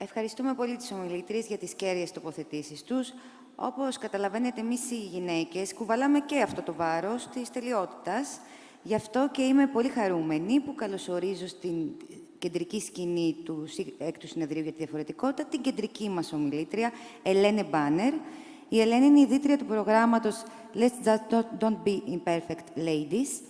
Ευχαριστούμε πολύ τις ομιλήτριες για τις κέρυες τοποθετήσεις τους. Όπως καταλαβαίνετε, εμείς οι γυναίκες κουβαλάμε και αυτό το βάρος της τελειότητας. Γι' αυτό και είμαι πολύ χαρούμενη που καλωσορίζω στην κεντρική σκηνή του έκτου συνεδρίου για τη διαφορετικότητα την κεντρική μας ομιλήτρια, Ελένε Μπάνερ. Η Ελένη είναι η ιδρύτρια του προγράμματος Let's Just Don't Be Imperfect Ladies.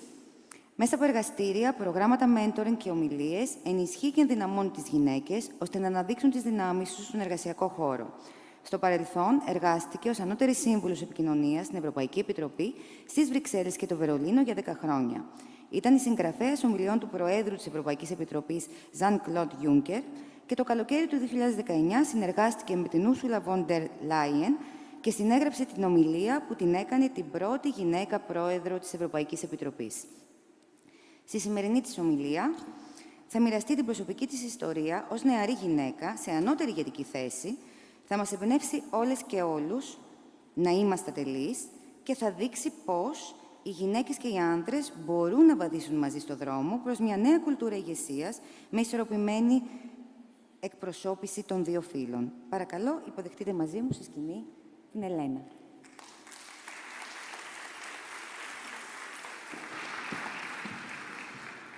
Μέσα από εργαστήρια, προγράμματα mentoring και ομιλίες, ενισχύει και ενδυναμώνει τις γυναίκες, ώστε να αναδείξουν τις δυνάμεις τους στον εργασιακό χώρο. Στο παρελθόν, εργάστηκε ως ανώτερη σύμβουλος επικοινωνίας στην Ευρωπαϊκή Επιτροπή, στις Βρυξέλλες και το Βερολίνο για 10 χρόνια. Ήταν η συγγραφέας ομιλιών του Προέδρου της Ευρωπαϊκής Επιτροπής, Jean-Claude Juncker, και το καλοκαίρι του 2019 συνεργάστηκε με την Ursula von der Leyen και συνέγραψε την ομιλία που την έκανε την πρώτη γυναίκα πρόεδρο της Ευρωπαϊκής Επιτροπής. Στη σημερινή της ομιλία θα μοιραστεί την προσωπική της ιστορία ως νεαρή γυναίκα σε ανώτερη ηγετική θέση, θα μας εμπνεύσει όλες και όλους να είμαστε ατελείς και θα δείξει πώς οι γυναίκες και οι άντρες μπορούν να βαδίσουν μαζί στο δρόμο προς μια νέα κουλτούρα ηγεσίας με ισορροπημένη εκπροσώπηση των δύο φύλων. Παρακαλώ, υποδεχτείτε μαζί μου στη σκηνή την Ελένα.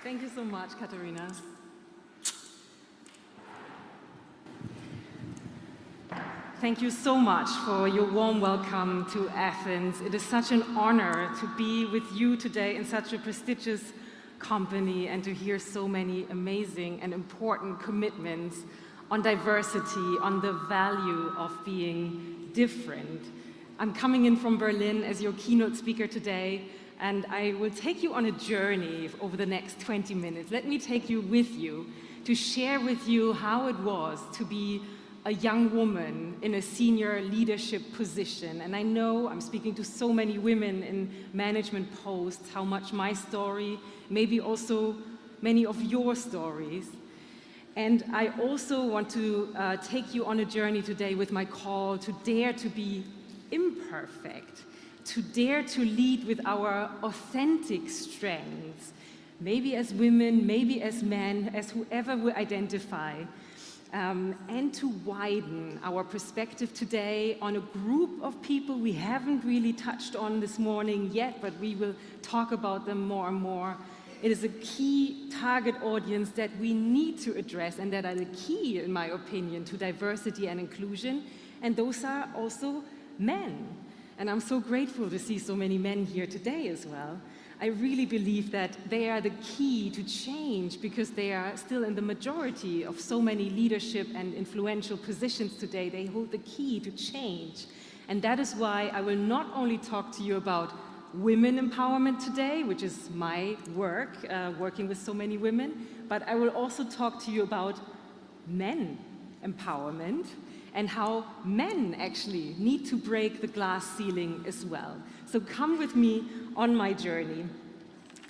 Thank you so much, Katerina. Thank you so much for your warm welcome to Athens. It is such an honor to be with you today in such a prestigious company and to hear so many amazing and important commitments on diversity, on the value of being different. I'm coming in from Berlin as your keynote speaker today, and I will take you on a journey over the next 20 minutes. Let me take you with you to share with you how it was to be a young woman in a senior leadership position. And I know I'm speaking to so many women in management posts, how much my story, maybe also many of your stories. And I also want to take you on a journey today with my call to dare to be imperfect, to dare to lead with our authentic strengths, maybe as women, maybe as men, as whoever we identify, and to widen our perspective today on a group of people we haven't really touched on this morning yet, but we will talk about them more and more. It is a key target audience that we need to address and that are the key, in my opinion, to diversity and inclusion, and those are also men. And I'm so grateful to see so many men here today as well. I really believe that they are the key to change because they are still in the majority of so many leadership and influential positions today. They hold the key to change. And that is why I will not only talk to you about women empowerment today, which is my work, working with so many women, but I will also talk to you about men empowerment and how men actually need to break the glass ceiling as well. So come with me on my journey.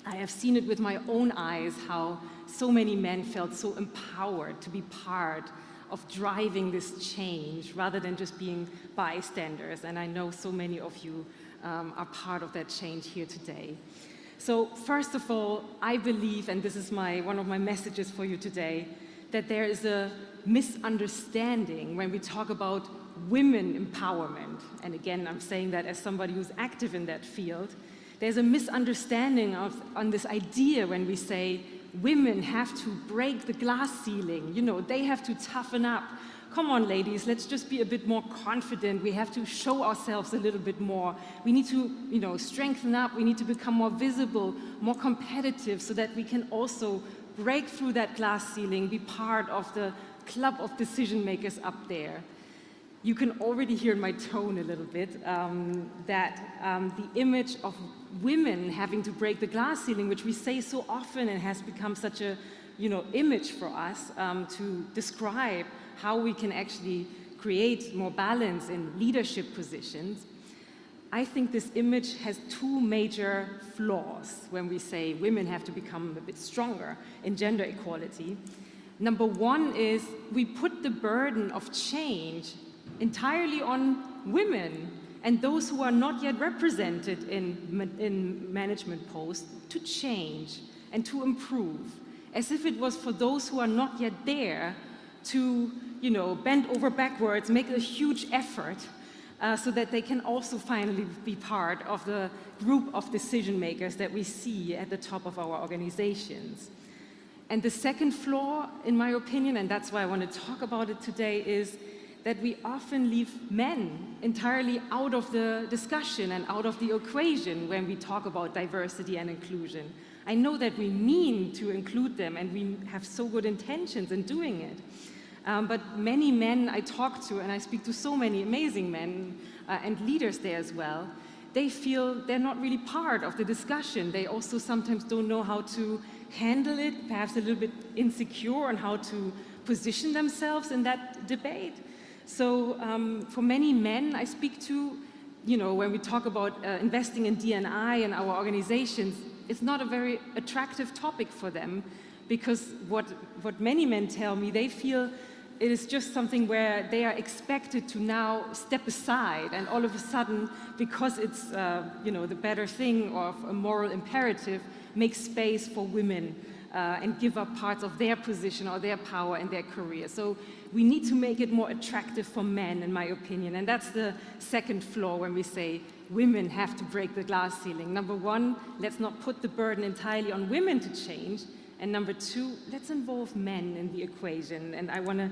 I have seen it with my own eyes how so many men felt so empowered to be part of driving this change rather than just being bystanders. And I know so many of you are part of that change here today. So first of all, I believe, and this is one of my messages for you today, that there is a misunderstanding when we talk about women empowerment. And again, I'm saying that as somebody who's active in that field. There's a misunderstanding on this idea when we say women have to break the glass ceiling. You know, they have to toughen up. Come on, ladies, let's just be a bit more confident. We have to show ourselves a little bit more. We need to, strengthen up. We need to become more visible, more competitive so that we can also break through that glass ceiling, be part of the club of decision makers up there. You can already hear in my tone a little bit that the image of women having to break the glass ceiling, which we say so often and has become such a image for us to describe how we can actually create more balance in leadership positions. I think this image has two major flaws when we say women have to become a bit stronger in gender equality. Number one is we put the burden of change entirely on women and those who are not yet represented in management posts to change and to improve, as if it was for those who are not yet there to, bend over backwards, make a huge effort, so that they can also finally be part of the group of decision makers that we see at the top of our organizations. And the second flaw, in my opinion, and that's why I want to talk about it today, is that we often leave men entirely out of the discussion and out of the equation when we talk about diversity and inclusion. I know that we mean to include them and we have so good intentions in doing it. But many men I talk to, and I speak to so many amazing men and leaders there as well, they feel they're not really part of the discussion. They also sometimes don't know how to handle it, perhaps a little bit insecure on how to position themselves in that debate. So for many men I speak to, when we talk about investing in D&I in our organizations, it's not a very attractive topic for them, because what many men tell me, they feel it is just something where they are expected to now step aside, and all of a sudden, because it's the better thing or a moral imperative, make space for women and give up parts of their position or their power and their career. So we need to make it more attractive for men, in my opinion, and that's the second flaw when we say women have to break the glass ceiling. Number one, let's not put the burden entirely on women to change. And number two, let's involve men in the equation. And I want to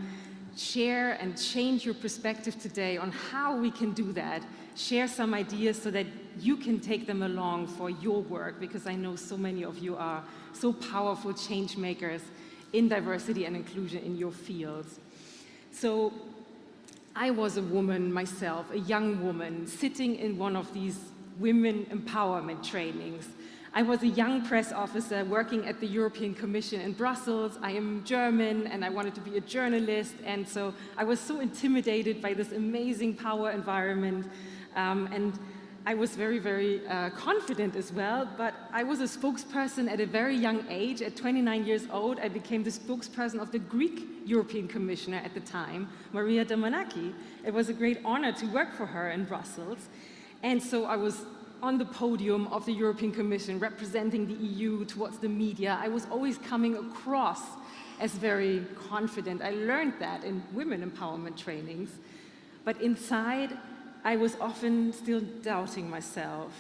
share and change your perspective today on how we can do that. Share some ideas so that you can take them along for your work, because I know so many of you are so powerful change makers in diversity and inclusion in your fields. So I was a woman myself, a young woman, sitting in one of these women empowerment trainings. I was a young press officer working at the European Commission in Brussels. I am German and I wanted to be a journalist, and so I was so intimidated by this amazing power environment, and I was very, very confident as well, but I was a spokesperson at a very young age. At 29 years old, I became the spokesperson of the Greek European Commissioner at the time, Maria Damanaki. It was a great honor to work for her in Brussels, and so I was on the podium of the European Commission representing the EU towards the media. I was always coming across as very confident. I learned that in women empowerment trainings. But inside, I was often still doubting myself,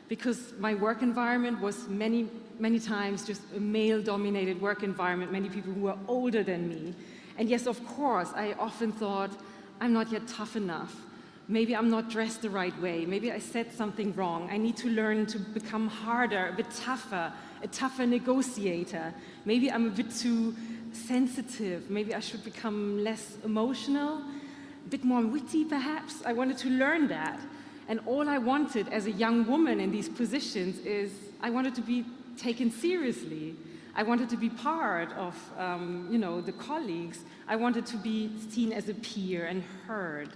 because my work environment was many, many times just a male-dominated work environment, many people who were older than me. And yes, of course, I often thought, I'm not yet tough enough. Maybe I'm not dressed the right way. Maybe I said something wrong. I need to learn to become harder, a bit tougher, a tougher negotiator. Maybe I'm a bit too sensitive. Maybe I should become less emotional, a bit more witty perhaps. I wanted to learn that. And all I wanted as a young woman in these positions is I wanted to be taken seriously. I wanted to be part of the colleagues. I wanted to be seen as a peer and heard.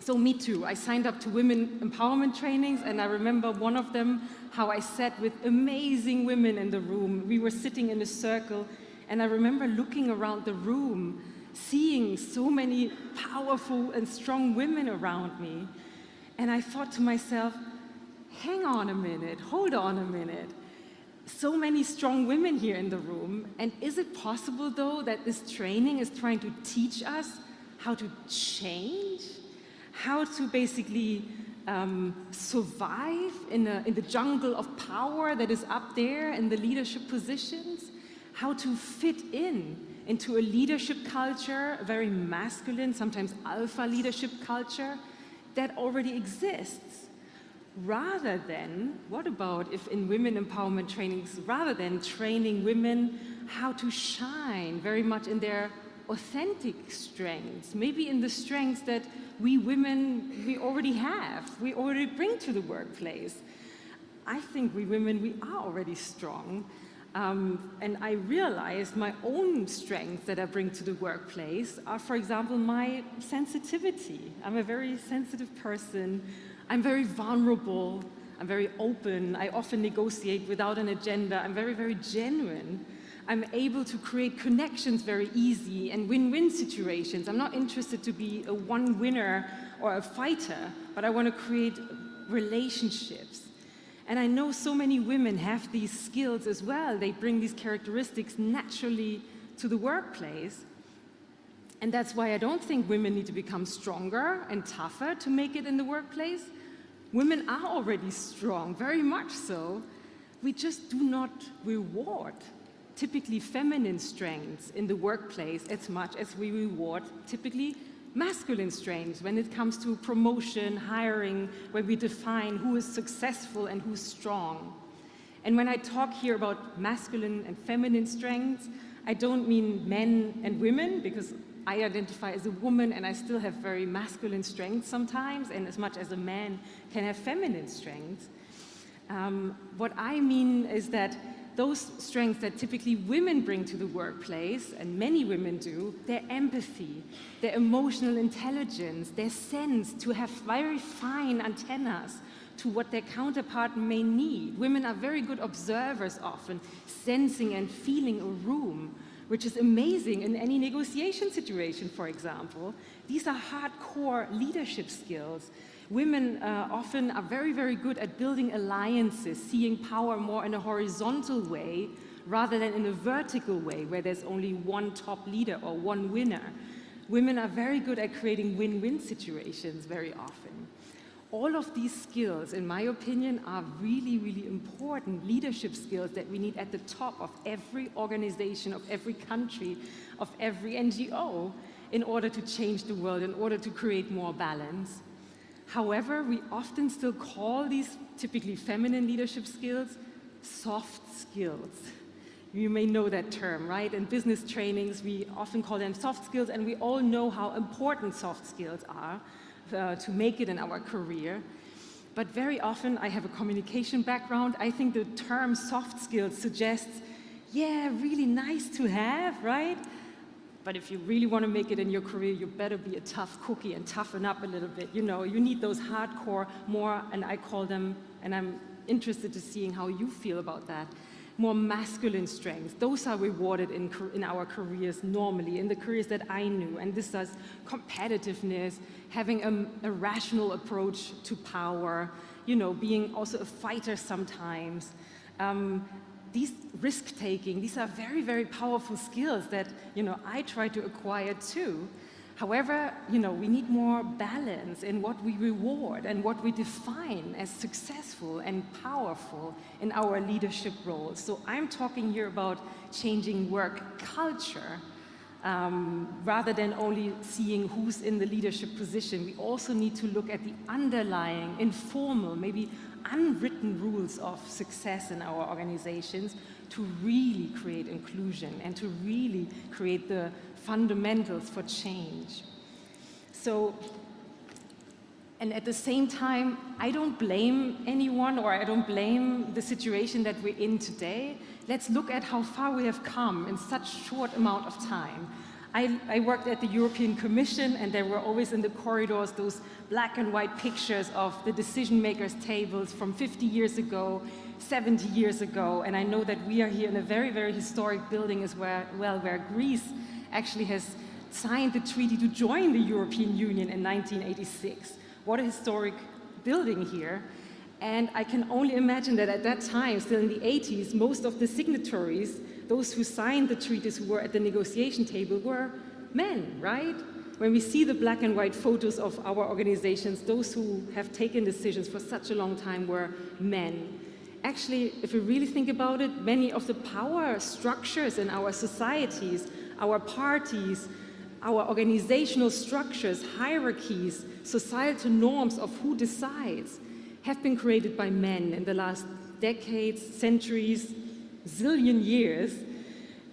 So me too, I signed up to women empowerment trainings, and I remember one of them, how I sat with amazing women in the room. We were sitting in a circle, and I remember looking around the room, seeing so many powerful and strong women around me. And I thought to myself, hang on a minute, hold on a minute. So many strong women here in the room, and is it possible though that this training is trying to teach us how to change? How to basically survive in the jungle of power that is up there in the leadership positions? How to fit into a leadership culture, a very masculine, sometimes alpha leadership culture that already exists? Rather than, what about if in women empowerment trainings, rather than training women how to shine very much in their authentic strengths, maybe in the strengths that we women, we already have, we already bring to the workplace. I think we women, we are already strong. And I realized my own strengths that I bring to the workplace are, for example, my sensitivity. I'm a very sensitive person. I'm very vulnerable. I'm very open. I often negotiate without an agenda. I'm very, very genuine. I'm able to create connections very easy and win-win situations. I'm not interested to be a one winner or a fighter, but I want to create relationships. And I know so many women have these skills as well. They bring these characteristics naturally to the workplace. And that's why I don't think women need to become stronger and tougher to make it in the workplace. Women are already strong, very much so. We just do not reward typically feminine strengths in the workplace as much as we reward typically masculine strengths when it comes to promotion, hiring, where we define who is successful and who's strong. And when I talk here about masculine and feminine strengths, I don't mean men and women, because I identify as a woman and I still have very masculine strengths sometimes, and as much as a man can have feminine strengths. What I mean is that those strengths that typically women bring to the workplace, and many women do, their empathy, their emotional intelligence, their sense to have very fine antennas to what their counterpart may need. Women are very good observers often, sensing and feeling a room, which is amazing in any negotiation situation, for example. These are hardcore leadership skills. Women often are very, very good at building alliances, seeing power more in a horizontal way rather than in a vertical way where there's only one top leader or one winner. Women are very good at creating win-win situations very often. All of these skills, in my opinion, are really, really important leadership skills that we need at the top of every organization, of every country, of every NGO in order to change the world, in order to create more balance. However, we often still call these typically feminine leadership skills soft skills. You may know that term, right? In business trainings, we often call them soft skills, and we all know how important soft skills are to make it in our career. But very often, I have a communication background. I think the term soft skills suggests, yeah, really nice to have, right? But if you really want to make it in your career, you better be a tough cookie and toughen up a little bit. You know, you need those hardcore, more, and I call them, and I'm interested to seeing how you feel about that, more masculine strengths. Those are rewarded in our careers normally, in the careers that I knew. And this does competitiveness, having a rational approach to power, you know, being also a fighter sometimes. These risk-taking, these are very, very powerful skills that, you know, I try to acquire too. However, you know, we need more balance in what we reward and what we define as successful and powerful in our leadership roles. So I'm talking here about changing work culture rather than only seeing who's in the leadership position. We also need to look at the underlying, informal, maybe unwritten rules of success in our organizations to really create inclusion and to really create the fundamentals for change. So, and at the same time, I don't blame anyone or I don't blame the situation that we're in today. Let's look at how far we have come in such short amount of time. I worked at the European Commission, and there were always in the corridors those black and white pictures of the decision makers' tables from 50 years ago, 70 years ago, and I know that we are here in a very, very historic building as well, where Greece actually has signed the treaty to join the European Union in 1986. What a historic building here. And I can only imagine that at that time, still in the 80s, most of the signatories, those who signed the treaties, who were at the negotiation table, were men, right? When we see the black and white photos of our organizations, those who have taken decisions for such a long time were men. Actually, if we really think about it, many of the power structures in our societies, our parties, our organizational structures, hierarchies, societal norms of who decides, have been created by men in the last decades, centuries, zillion years,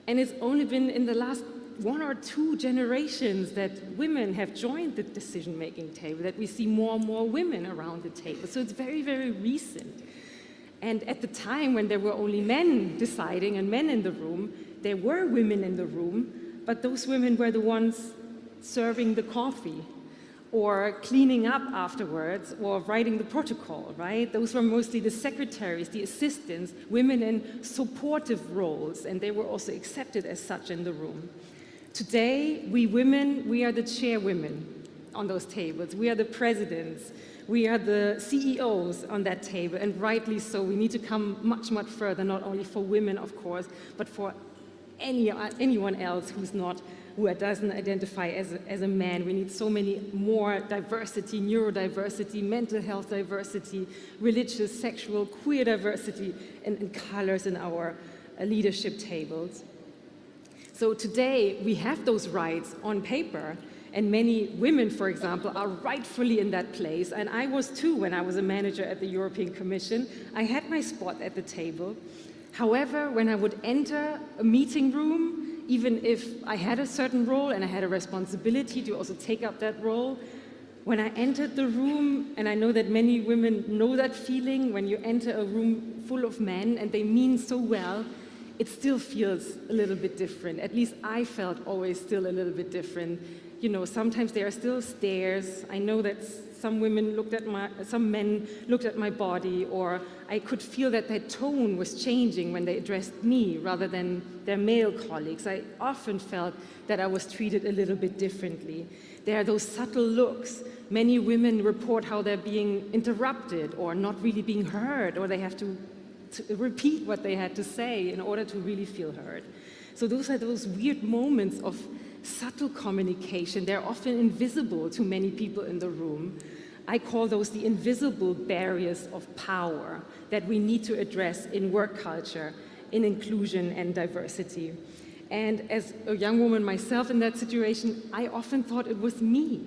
and it's only been in the last 1 or 2 generations that women have joined the decision-making table, that we see more and more women around the table. So it's very, very recent. And at the time when there were only men deciding and men in the room, there were women in the room, but those women were the ones serving the coffee, or cleaning up afterwards, or writing the protocol, right? Those were mostly the secretaries, the assistants, women in supportive roles, and they were also accepted as such in the room. Today, we women, we are the chairwomen on those tables. We are the presidents. We are the CEOs on that table, and rightly so. We need to come much, much further, not only for women, of course, but for anyone else who doesn't identify as a man. We need so many more diversity, neurodiversity, mental health diversity, religious, sexual, queer diversity, and colors in our leadership tables. So today we have those rights on paper, and many women, for example, are rightfully in that place. And I was too when I was a manager at the European Commission. I had my spot at the table. However, when I would enter a meeting room, even if I had a certain role and I had a responsibility to also take up that role, when I entered the room, and I know that many women know that feeling, when you enter a room full of men and they mean so well, it still feels a little bit different. At least I felt always still a little bit different. You know, sometimes there are still stares. I know that some men looked at my body, or I could feel that their tone was changing when they addressed me rather than their male colleagues. I often felt that I was treated a little bit differently. There are those subtle looks. Many women report how they're being interrupted or not really being heard, or they have to repeat what they had to say in order to really feel heard. So those are those weird moments of subtle communication. They're often invisible to many people in the room. I call those the invisible barriers of power that we need to address in work culture, in inclusion and diversity. And as a young woman myself in that situation, I often thought it was me.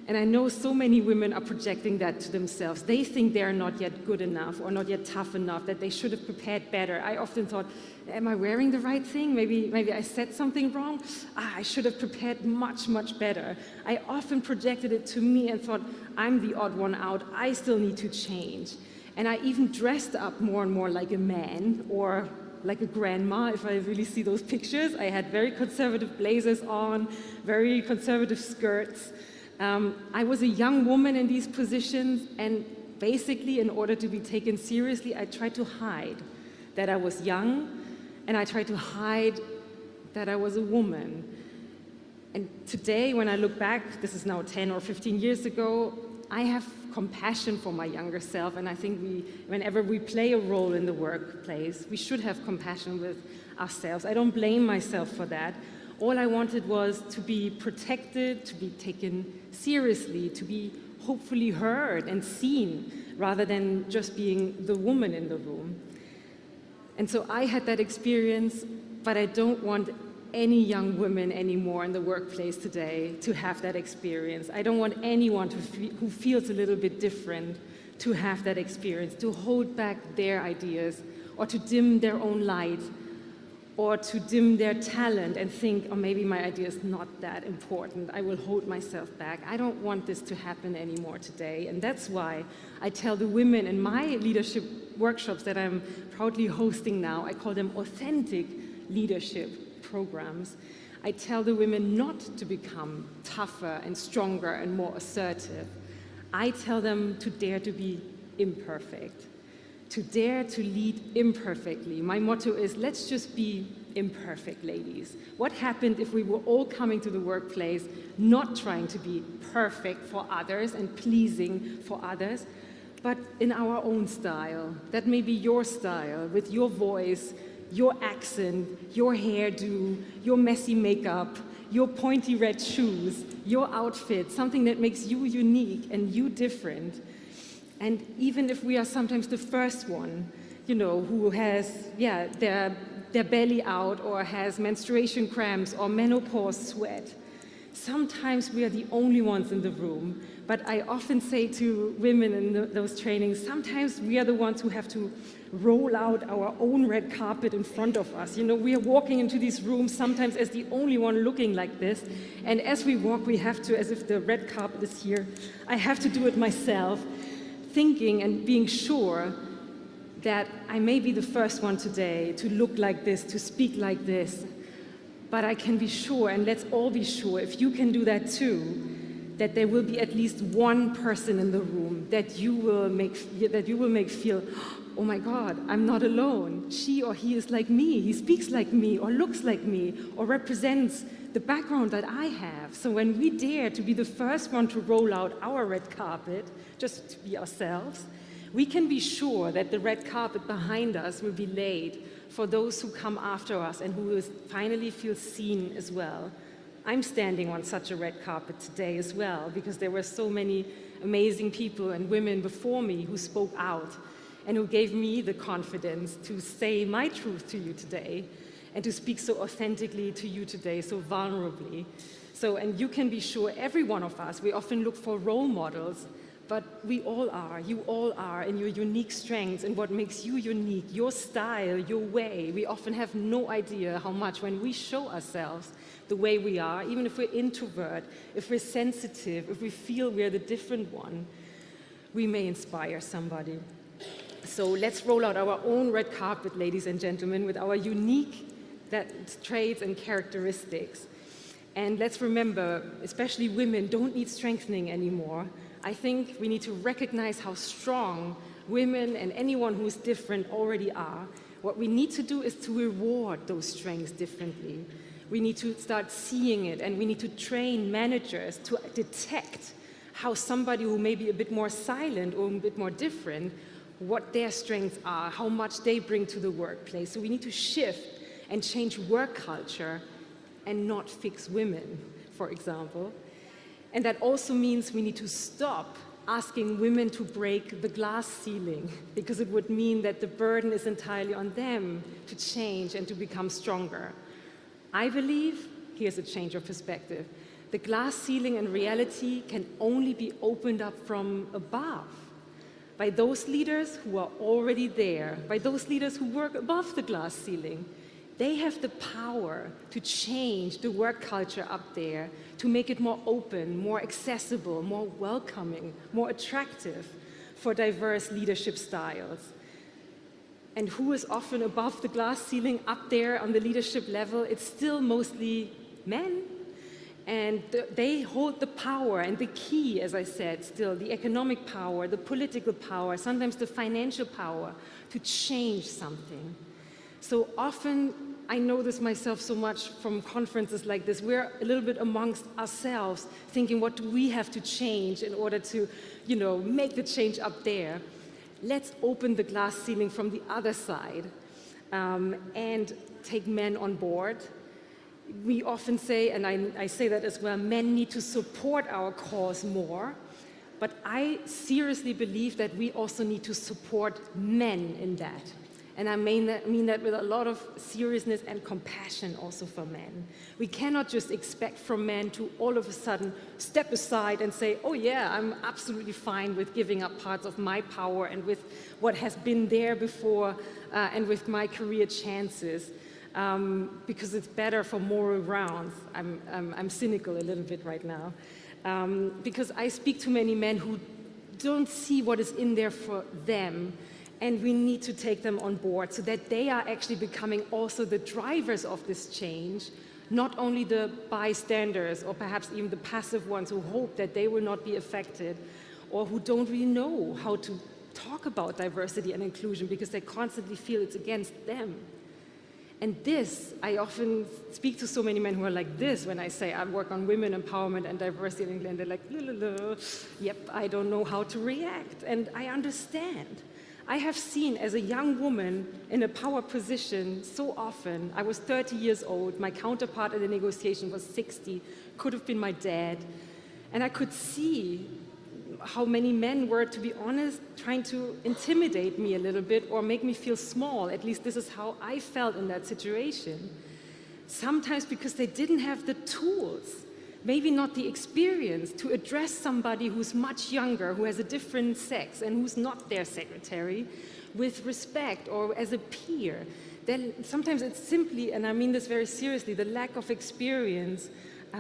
And I know so many women are projecting that to themselves. They think they are not yet good enough or not yet tough enough, that they should have prepared better. I often thought, am I wearing the right thing? Maybe I said something wrong. I should have prepared much, much better. I often projected it to me and thought, I'm the odd one out. I still need to change. And I even dressed up more and more like a man or like a grandma, if I really see those pictures. I had very conservative blazers on, very conservative skirts. I was a young woman in these positions, and basically, in order to be taken seriously, I tried to hide that I was young, and I tried to hide that I was a woman. And today, when I look back, this is now 10 or 15 years ago, I have compassion for my younger self, and I think whenever we play a role in the workplace, we should have compassion with ourselves. I don't blame myself for that. All I wanted was to be protected, to be taken seriously, to be hopefully heard and seen, rather than just being the woman in the room. And so I had that experience, but I don't want any young women anymore in the workplace today to have that experience. I don't want anyone who feels a little bit different to have that experience, to hold back their ideas, or to dim their own light, or to dim their talent and think, oh, maybe my idea is not that important. I will hold myself back. I don't want this to happen anymore today. And that's why I tell the women in my leadership workshops that I'm proudly hosting now, I call them authentic leadership programs. I tell the women not to become tougher and stronger and more assertive. I tell them to dare to be imperfect, to dare to lead imperfectly. My motto is, let's just be imperfect, ladies. What happened if we were all coming to the workplace not trying to be perfect for others and pleasing for others, but in our own style? That may be your style, with your voice, your accent, your hairdo, your messy makeup, your pointy red shoes, your outfit, something that makes you unique and you different. And even if we are sometimes the first one, who has, their belly out or has menstruation cramps or menopause sweat, sometimes we are the only ones in the room. But I often say to women in those trainings, sometimes we are the ones who have to roll out our own red carpet in front of us. We are walking into these rooms sometimes as the only one looking like this. And as we walk, we have to, as if the red carpet is here, I have to do it myself, thinking and being sure that I may be the first one today to look like this, to speak like this, but I can be sure, and let's all be sure, if you can do that too, that there will be at least one person in the room that you will make feel, oh my God, I'm not alone. She or he is like me, he speaks like me, or looks like me, or represents the background that I have. So when we dare to be the first one to roll out our red carpet, just to be ourselves, we can be sure that the red carpet behind us will be laid for those who come after us and who will finally feel seen as well. I'm standing on such a red carpet today as well, because there were so many amazing people and women before me who spoke out and who gave me the confidence to say my truth to you today and to speak so authentically to you today, so vulnerably. So, and you can be sure, every one of us, we often look for role models, but we all are, you all are, in your unique strengths and what makes you unique, your style, your way. We often have no idea how much when we show ourselves the way we are, even if we're introvert, if we're sensitive, if we feel we're the different one, we may inspire somebody. So let's roll out our own red carpet, ladies and gentlemen, with our unique traits and characteristics. And let's remember, especially women don't need strengthening anymore. I think we need to recognize how strong women and anyone who is different already are. What we need to do is to reward those strengths differently. We need to start seeing it, and we need to train managers to detect how somebody who may be a bit more silent or a bit more different, what their strengths are, how much they bring to the workplace. So we need to shift and change work culture and not fix women, for example. And that also means we need to stop asking women to break the glass ceiling, because it would mean that the burden is entirely on them to change and to become stronger. I believe, here's a change of perspective, the glass ceiling in reality can only be opened up from above, by those leaders who are already there, by those leaders who work above the glass ceiling. They have the power to change the work culture up there, to make it more open, more accessible, more welcoming, more attractive for diverse leadership styles. And who is often above the glass ceiling up there on the leadership level? It's still mostly men. And they hold the power and the key, as I said, still the economic power, the political power, sometimes the financial power to change something. So often, I know this myself so much from conferences like this, we're a little bit amongst ourselves thinking, what do we have to change in order to, make the change up there? Let's open the glass ceiling from the other side and take men on board. We often say, and I say that as well, men need to support our cause more, but I seriously believe that we also need to support men in that. And I mean that with a lot of seriousness and compassion also for men. We cannot just expect from men to all of a sudden step aside and say, oh yeah, I'm absolutely fine with giving up parts of my power and with what has been there before and with my career chances, because it's better for moral grounds. I'm cynical a little bit right now, because I speak to many men who don't see what is in there for them. And we need to take them on board so that they are actually becoming also the drivers of this change, not only the bystanders or perhaps even the passive ones who hope that they will not be affected or who don't really know how to talk about diversity and inclusion because they constantly feel it's against them. And this, I often speak to so many men who are like this when I say I work on women empowerment and diversity in England. They're like, yep, I don't know how to react. And I understand. I have seen as a young woman in a power position so often. I was 30 years old, my counterpart in the negotiation was 60, could have been my dad, and I could see how many men were, to be honest, trying to intimidate me a little bit or make me feel small. At least this is how I felt in that situation. Sometimes because they didn't have the tools, maybe not the experience to address somebody who's much younger, who has a different sex and who's not their secretary, with respect or as a peer. Then sometimes it's simply, and I mean this very seriously, the lack of experience,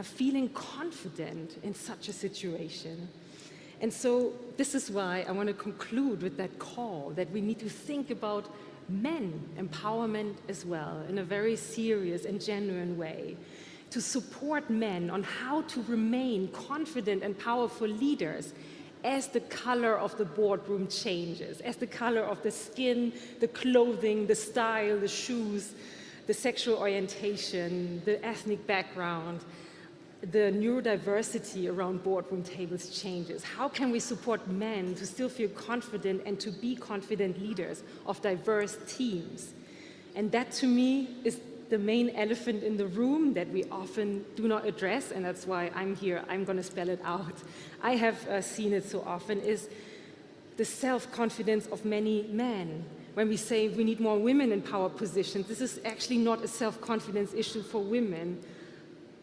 feeling confident in such a situation. And so this is why I want to conclude with that call that we need to think about men empowerment as well in a very serious and genuine way, to support men on how to remain confident and powerful leaders as the color of the boardroom changes, as the color of the skin, the clothing, the style, the shoes, the sexual orientation, the ethnic background. the neurodiversity around boardroom tables changes? How can we support men to still feel confident and to be confident leaders of diverse teams? And that, to me, is the main elephant in the room that we often do not address, and that's why I'm here. I'm going to spell it out. I have seen it so often, is the self-confidence of many men. When we say we need more women in power positions, this is actually not a self-confidence issue for women,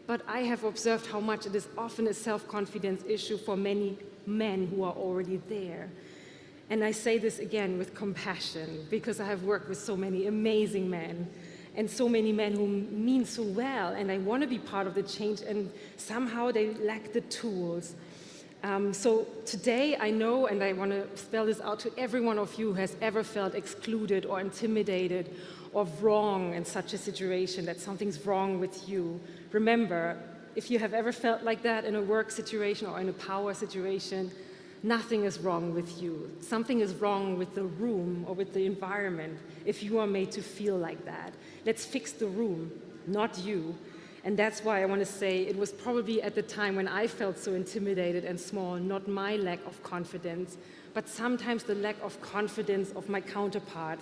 but I have observed how much it is often a self-confidence issue for many men who are already there. And I say this again with compassion, because I have worked with so many amazing men, and so many men who mean so well, and I want to be part of the change, and somehow they lack the tools. So today I know, and I want to spell this out to every one of you who has ever felt excluded or intimidated or wrong in such a situation, that something's wrong with you. Remember, if you have ever felt like that in a work situation or in a power situation, nothing is wrong with you. Something is wrong with the room or with the environment if you are made to feel like that. Let's fix the room, not you. And that's why I want to say it was probably at the time when I felt so intimidated and small, not my lack of confidence, but sometimes the lack of confidence of my counterpart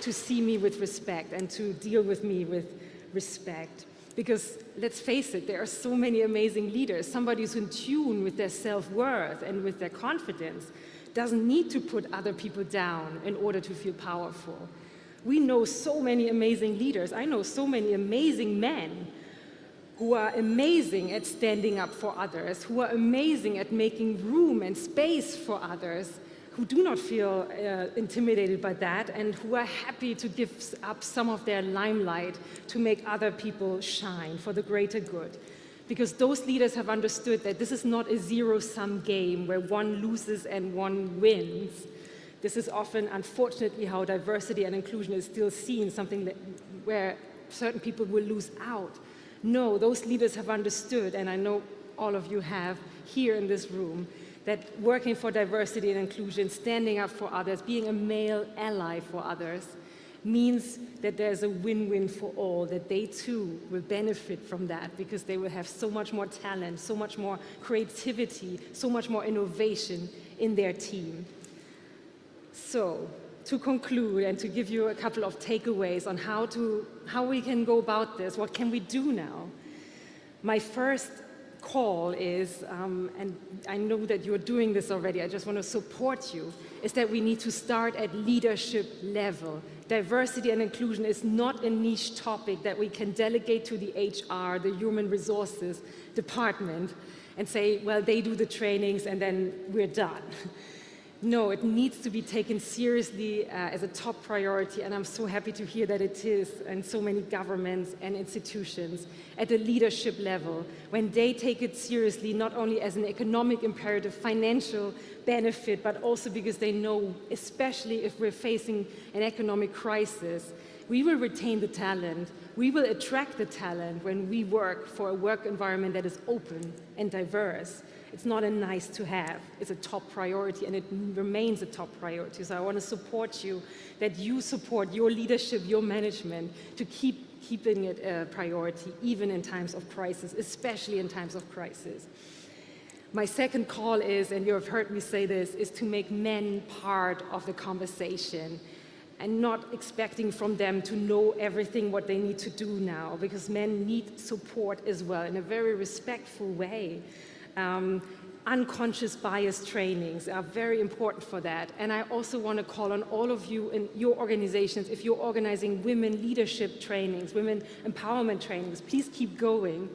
to see me with respect and to deal with me with respect. Because let's face it, there are so many amazing leaders. Somebody who's in tune with their self-worth and with their confidence doesn't need to put other people down in order to feel powerful. We know so many amazing leaders. I know so many amazing men who are amazing at standing up for others, who are amazing at making room and space for others, who do not feel intimidated by that, and who are happy to give up some of their limelight to make other people shine for the greater good. Because those leaders have understood that this is not a zero-sum game where one loses and one wins. This is often, unfortunately, how diversity and inclusion is still seen, something that, where certain people will lose out. No, those leaders have understood, and I know all of you have here in this room, that working for diversity and inclusion, standing up for others, being a male ally for others, means that there's a win-win for all, that they too will benefit from that because they will have so much more talent, so much more creativity, so much more innovation in their team. So, to conclude and to give you a couple of takeaways on how we can go about this, what can we do now? My first call is, and I know that you're doing this already, I just want to support you, is that we need to start at leadership level. Diversity and inclusion is not a niche topic that we can delegate to the HR, the human resources department, and say, well, they do the trainings and then we're done. No, it needs to be taken seriously as a top priority, and I'm so happy to hear that it is in so many governments and institutions at a leadership level, when they take it seriously, not only as an economic imperative, financial benefit, but also because they know, especially if we're facing an economic crisis, we will retain the talent, we will attract the talent when we work for a work environment that is open and diverse. It's not a nice to have, it's a top priority, and it remains a top priority. So I want to support you, that you support your leadership, your management, to keeping it a priority, even in times of crisis, especially in times of crisis. My second call is, and you have heard me say this, is to make men part of the conversation and not expecting from them to know everything what they need to do now, because men need support as well in a very respectful way. Unconscious bias trainings are very important for that. And I also want to call on all of you in your organizations, if you're organizing women leadership trainings, women empowerment trainings, please keep going.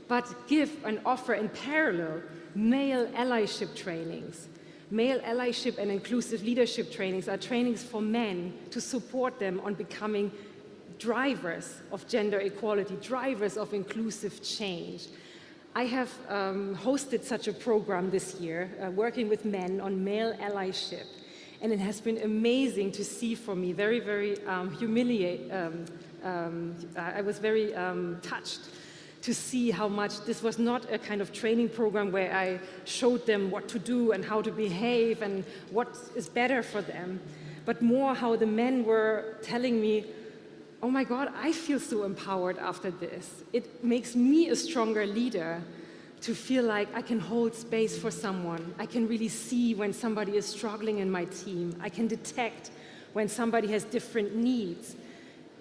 But give and offer in parallel male allyship trainings. Male allyship and inclusive leadership trainings are trainings for men to support them on becoming drivers of gender equality, drivers of inclusive change. I have hosted such a program this year, working with men on male allyship, and it has been amazing to see for me, very, very I was very touched to see how much this was not a kind of training program where I showed them what to do and how to behave and what is better for them, but more how the men were telling me, oh my God, I feel so empowered after this. It makes me a stronger leader. to feel like I can hold space for someone. I can really see when somebody is struggling in my team. I can detect when somebody has different needs.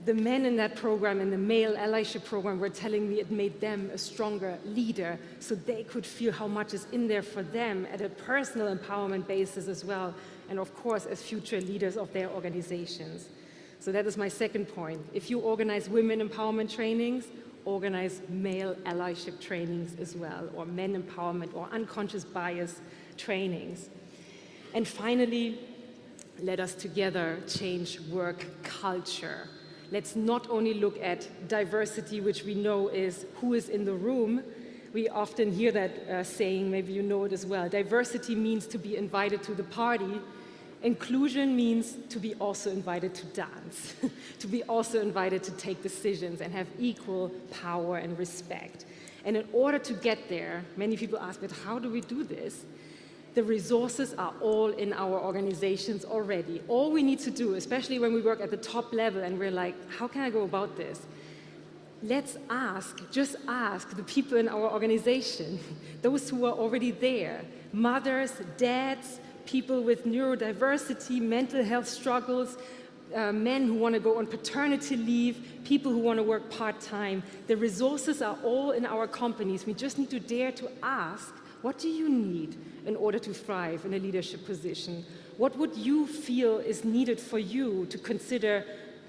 The men in that program, in the male allyship program, were telling me it made them a stronger leader, so they could feel how much is in there for them at a personal empowerment basis as well, and of course as future leaders of their organizations. So that is my second point. If you organize women empowerment trainings, organize male allyship trainings as well, or men empowerment or unconscious bias trainings. And finally, let us together change work culture. Let's not only look at diversity, which we know is who is in the room. We often hear that saying, maybe you know it as well. Diversity means to be invited to the party. Inclusion means to be also invited to dance, to be also invited to take decisions and have equal power and respect. And in order to get there, many people ask me, how do we do this? The resources are all in our organizations already. All we need to do, especially when we work at the top level and we're like, how can I go about this? Let's just ask the people in our organization, those who are already there, mothers, dads, people with neurodiversity, mental health struggles, men who want to go on paternity leave, people who want to work part-time. The resources are all in our companies. We just need to dare to ask, what do you need in order to thrive in a leadership position? What would you feel is needed for you to consider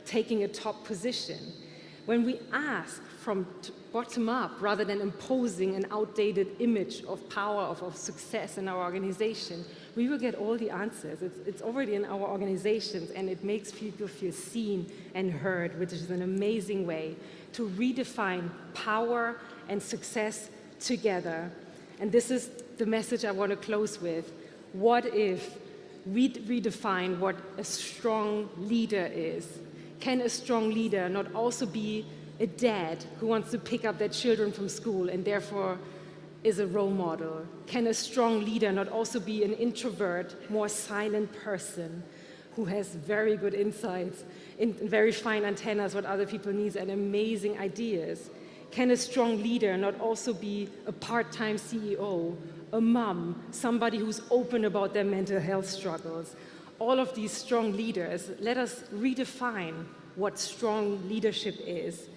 taking a top position? When we ask from bottom up, rather than imposing an outdated image of power, of success in our organization, we will get all the answers. It's already in our organizations, and it makes people feel seen and heard, which is an amazing way to redefine power and success together. And this is the message I want to close with. What if we redefine what a strong leader is? Can a strong leader not also be a dad who wants to pick up their children from school and therefore is a role model? Can a strong leader not also be an introvert, more silent person who has very good insights, very fine antennas, what other people need, and amazing ideas? Can a strong leader not also be a part-time CEO, a mom, somebody who's open about their mental health struggles? All of these strong leaders, let us redefine what strong leadership is.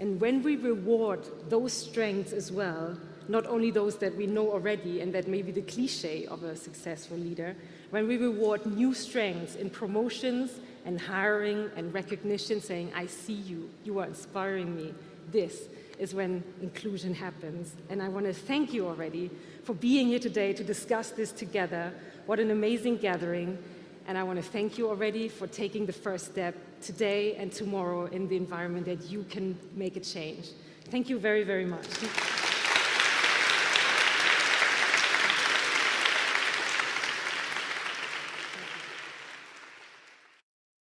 And when we reward those strengths as well, not only those that we know already and that may be the cliche of a successful leader, when we reward new strengths in promotions and hiring and recognition, saying, I see you, you are inspiring me, this is when inclusion happens. And I want to thank you already for being here today to discuss this together. What an amazing gathering. And I want to thank you already for taking the first step today and tomorrow in the environment that you can make a change. Thank you very, very much.